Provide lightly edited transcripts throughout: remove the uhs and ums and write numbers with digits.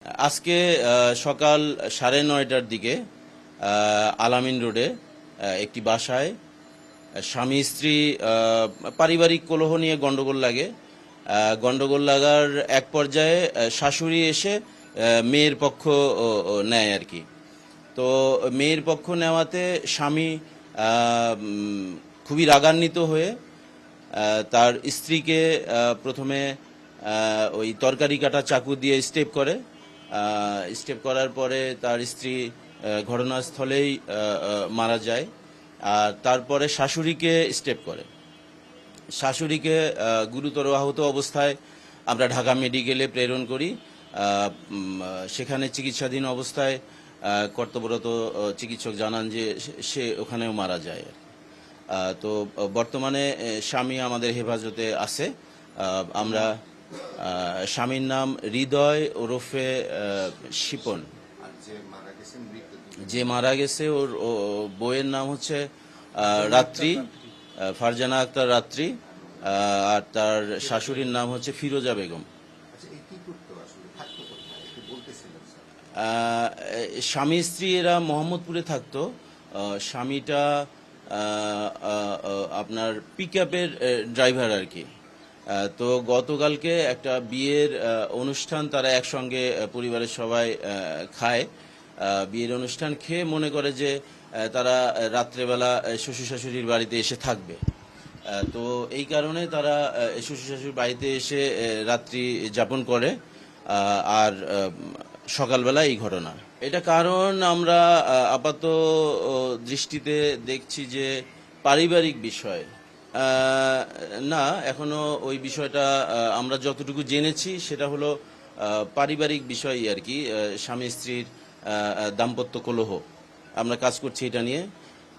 আজকে সকাল 9:30টার দিকে আলামিন রোডে একটি বাসায় স্বামী স্ত্রী পারিবারিক কলহ নিয়ে গন্ডগোল লাগে। গন্ডগোল লাগার এক পর্যায়ে শাশুড়ি এসে মেয়ের পক্ষ নেয় আর কি। তো মেয়ের পক্ষ নেওয়াতে স্বামী খুবই রাগান্বিত হয়ে তার স্ত্রীকে প্রথমে ওই তরকারি কাটা চাকু দিয়ে স্টেপ করে। স্টেপ করার পরে তার স্ত্রী ঘটনাস্থলেই মারা যায়। আর তারপরে শাশুড়িকে স্টেপ করে। শাশুড়িকে গুরুতর আহত অবস্থায় আমরা ঢাকা মেডিকেলে প্রেরণ করি। সেখানে চিকিৎসাধীন অবস্থায় কর্তব্যরত চিকিৎসক জানান যে সে ওখানেও মারা যায়। তো বর্তমানে স্বামী আমাদের হেফাজতে আছে। আমরা স্বামীর নাম হৃদয় ওরফে শিপন। যে মারা গেছে ওর বউয়ের নাম হচ্ছে রাত্রি, ফারজানা আক্তার রাত্রি। আর তার শাশুড়ির নাম হচ্ছে ফিরোজা বেগম। স্বামী স্ত্রী এরা মোহাম্মদপুরে থাকতো। স্বামীটা আপনার পিকআপের ড্রাইভার আর কি। তো গতকালকে একটা বিয়ের অনুষ্ঠান তারা একসঙ্গে পরিবারের সবাই খায়। বিয়ের অনুষ্ঠান খেয়ে মনে করে যে তারা রাত্রেবেলা শ্বশুর শাশুড়ির বাড়িতে এসে থাকবে। তো এই কারণে তারা শ্বশুর শাশুড়ির বাড়িতে এসে রাত্রি যাপন করে। আর সকালবেলা এই ঘটনা। এটা কারণ আমরা আপাত দৃষ্টিতে দেখছি যে পারিবারিক বিষয়। না, এখনো ওই বিষয়টা আমরা যতটুকু জেনেছি সেটা হলো পারিবারিক বিষয়ই আর কি। স্বামী স্ত্রীর দাম্পত্য কলহ। আমরা কাজ করছি এটা নিয়ে।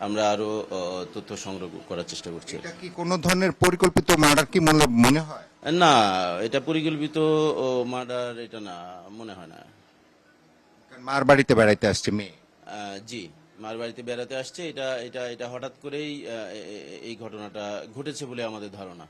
আমরা আরো তথ্য সংগ্রহ করার চেষ্টা করছি। এটা কি কোনো ধরনের পরিকল্পিত মার্ডার কি মনে হয়? না, এটা পরিকল্পিত মার্ডার এটা না, মনে হয় না। মার বাড়িতে বেড়াইতে আসছে মেয়ে। জি, মার বাড়িতে বেড়াতে আসছে। এটা এটা এটা হঠাৎ করেই এই ঘটনাটা ঘটেছে বলে আমাদের ধারণা।